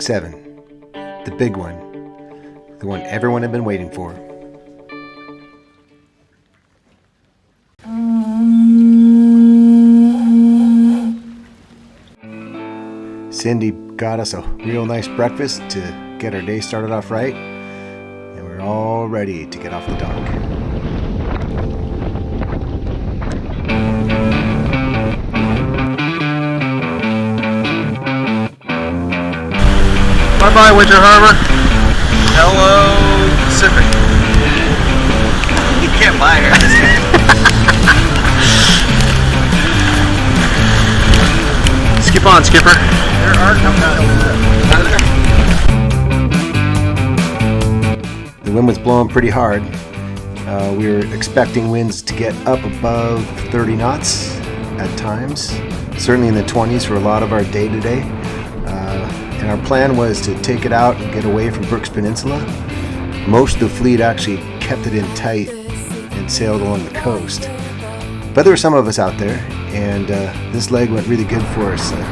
Big 7, the big one, the one everyone had been waiting for. Cindy got us a real nice breakfast to get our day started off right, and we're all ready to get off the dock. Bye-bye, Winter Harbor. Hello, Pacific. You can't buy her. Skip on, Skipper. There are coming out of there. The wind was blowing pretty hard. We were expecting winds to get up above 30 knots at times, certainly in the 20s for a lot of our day today. And our plan was to take it out and get away from Brooks Peninsula. Most of the fleet actually kept it in tight and sailed along the coast. But there were some of us out there, and this leg went really good for us. You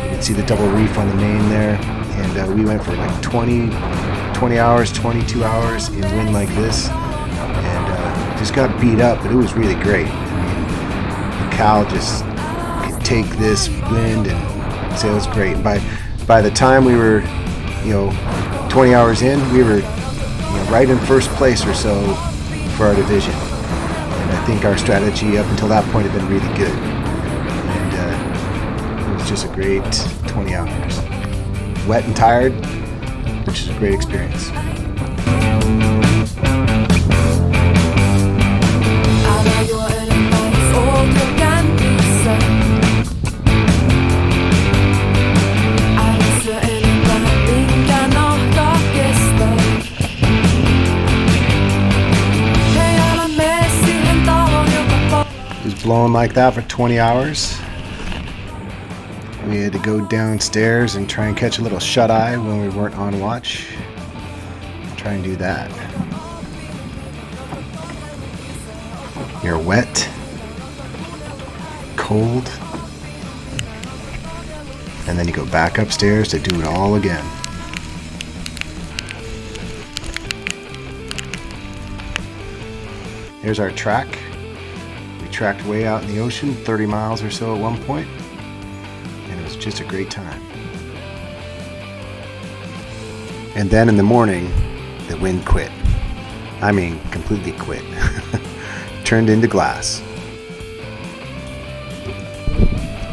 can see the double reef on the main there, and we went for like 20 hours, 22 hours in wind like this, and just got beat up, but it was really great. I mean, the cow just could take this wind and sails great. By the time we were, 20 hours in, we were right in first place or so for our division. And I think our strategy up until that point had been really good. And it was just a great 20 hours. Wet and tired, which is a great experience. Blowing like that for 20 hours. We had to go downstairs and try and catch a little shut-eye when we weren't on watch. Try and do that. You're wet, cold, and then you go back upstairs to do it all again. Here's our track. Tracked way out in the ocean, 30 miles or so at one point, and it was just a great time. And then in the morning, the wind quit. I mean, completely quit. Turned into glass.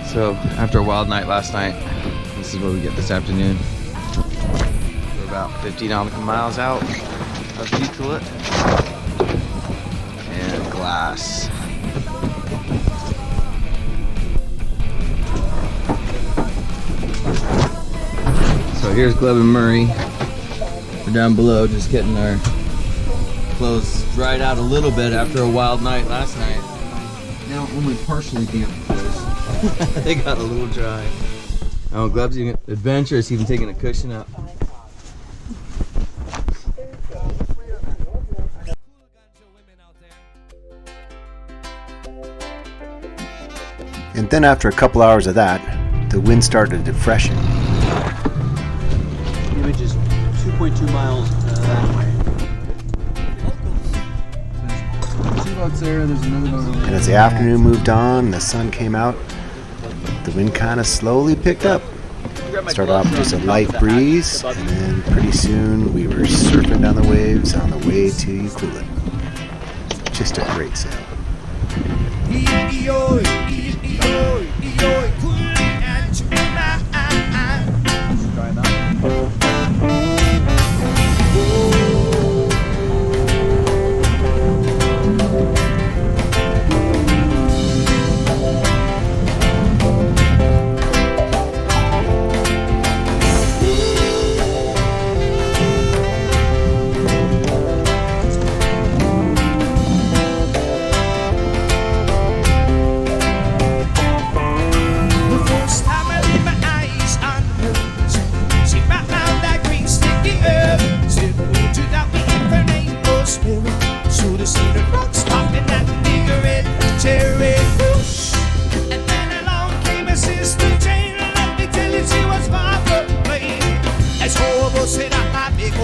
So, after a wild night last night, this is what we get this afternoon. We're about 50 nautical miles out of Ucluelet, and glass. So here's Gleb and Murray. We're down below just getting our clothes dried out a little bit after a wild night last night. Now only partially damp clothes. They got a little dry. Oh, Gleb's even adventurous, even taking a cushion up. And then after a couple hours of that, the wind started to freshen. The image is 2.2 miles that way. There's 2 boats there, there's another boat over there. And as the afternoon moved on and the sun came out, the wind kind of slowly picked up. Started off with just a light breeze, and then pretty soon we were surfing down the waves on the way to Ucuelet. Just a great sail.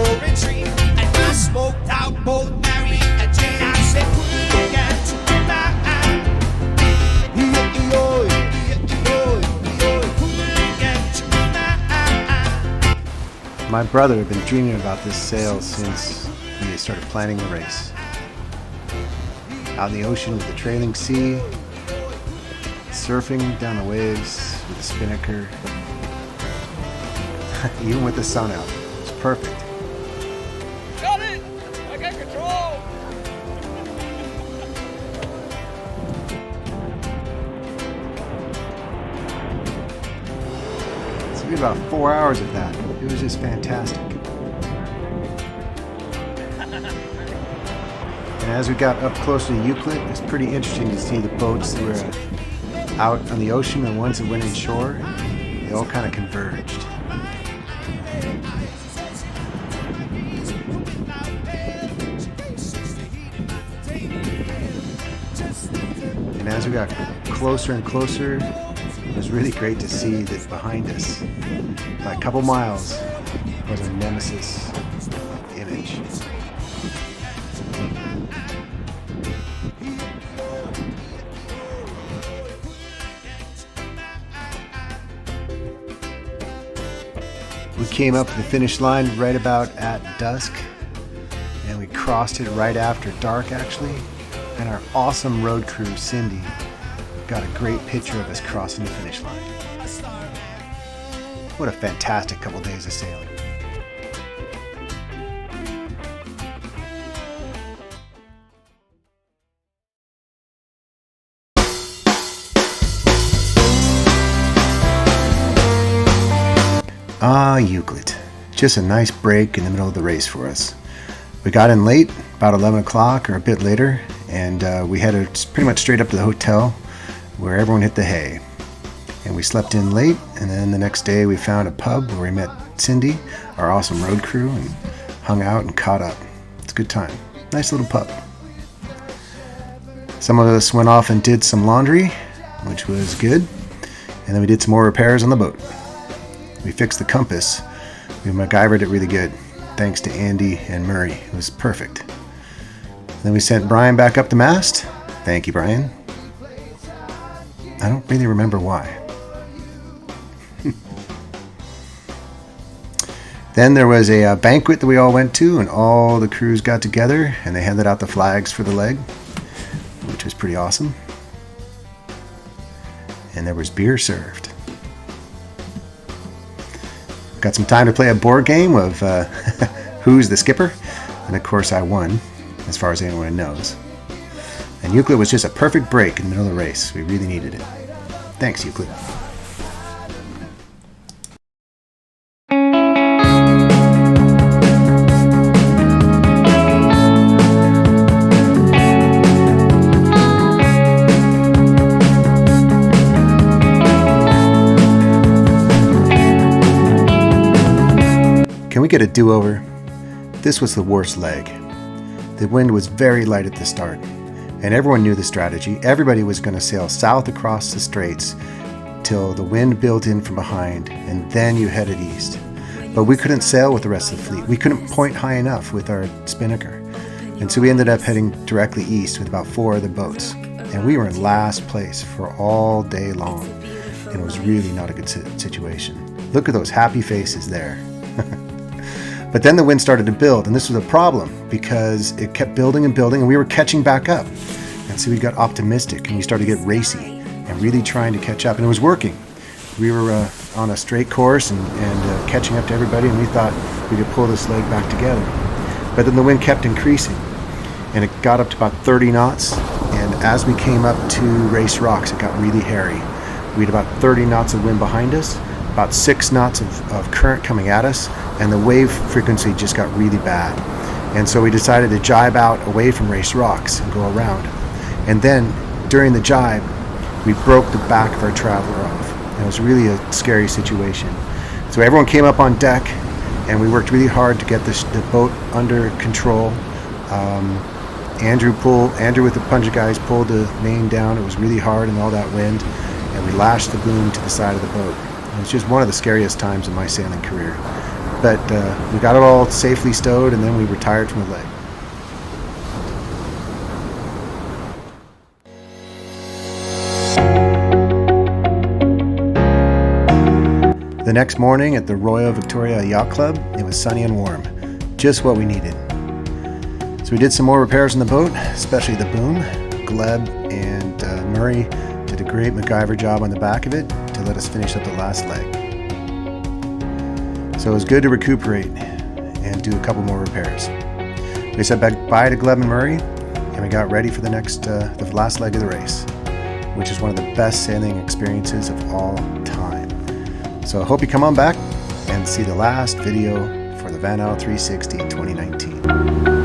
for a dream. And I smoked out both Mary and Jane. I said, look at My brother had been dreaming about this sail since we started planning the race. Out in the ocean with the trailing sea, surfing down the waves with a spinnaker, even with the sun out. It's perfect. Got it! I got control! It's been about 4 hours of that. It was just fantastic. And as we got up closer to Ucluelet, it was pretty interesting to see the boats that were out on the ocean and the ones that went inshore. They all kind of converged. And as we got closer and closer, it was really great to see that behind us, by a couple miles, was a nemesis image. We came up to the finish line right about at dusk, and we crossed it right after dark actually, and our awesome road crew, Cindy, got a great picture of us crossing the finish line. What a fantastic couple days of sailing. Ucluelet. Just a nice break in the middle of the race for us. We got in late, about 11 o'clock or a bit later, and we headed pretty much straight up to the hotel where everyone hit the hay. And we slept in late, and then the next day we found a pub where we met Cindy, our awesome road crew, and hung out and caught up. It's a good time. Nice little pub. Some of us went off and did some laundry, which was good, and then we did some more repairs on the boat. We fixed the compass. We MacGyvered it really good, thanks to Andy and Murray. It was perfect. Then we sent Brian back up the mast. Thank you, Brian. I don't really remember why. Then there was a banquet that we all went to, and all the crews got together, and they handed out the flags for the leg, which was pretty awesome. And there was beer served. Got some time to play a board game of Who's the Skipper? And of course I won, as far as anyone knows. And Ucluelet was just a perfect break in the middle of the race. We really needed it. Thanks, Ucluelet. Can we get a do-over? This was the worst leg. The wind was very light at the start, and everyone knew the strategy. Everybody was going to sail south across the straits till the wind built in from behind, and then you headed east. But we couldn't sail with the rest of the fleet. We couldn't point high enough with our spinnaker. And so we ended up heading directly east with about 4 other boats. And we were in last place for all day long. And it was really not a good situation. Look at those happy faces there. But then the wind started to build, and this was a problem because it kept building and building, and we were catching back up. And so we got optimistic, and we started to get racy and really trying to catch up, and it was working. We were on a straight course and catching up to everybody, and we thought we could pull this leg back together. But then the wind kept increasing, and it got up to about 30 knots, and as we came up to Race Rocks, it got really hairy. We had about 30 knots of wind behind us, about 6 knots of current coming at us, and the wave frequency just got really bad. And so we decided to jibe out away from Race Rocks and go around. And then during the jibe, we broke the back of our traveler off. And it was really a scary situation. So everyone came up on deck, and we worked really hard to get the boat under control. Andrew with the punch guys pulled the main down. It was really hard and all that wind, and we lashed the boom to the side of the boat. It was just one of the scariest times in my sailing career. But we got it all safely stowed, and then we retired from the leg. The next morning at the Royal Victoria Yacht Club, it was sunny and warm, just what we needed. So we did some more repairs on the boat, especially the boom. Gleb and Murray did a great MacGyver job on the back of it to let us finish up the last leg. So it was good to recuperate and do a couple more repairs. We said bye to Gleb and Murray, and we got ready for the last leg of the race, which is one of the best sailing experiences of all time. So I hope you come on back and see the last video for the VanIsle 360 2019.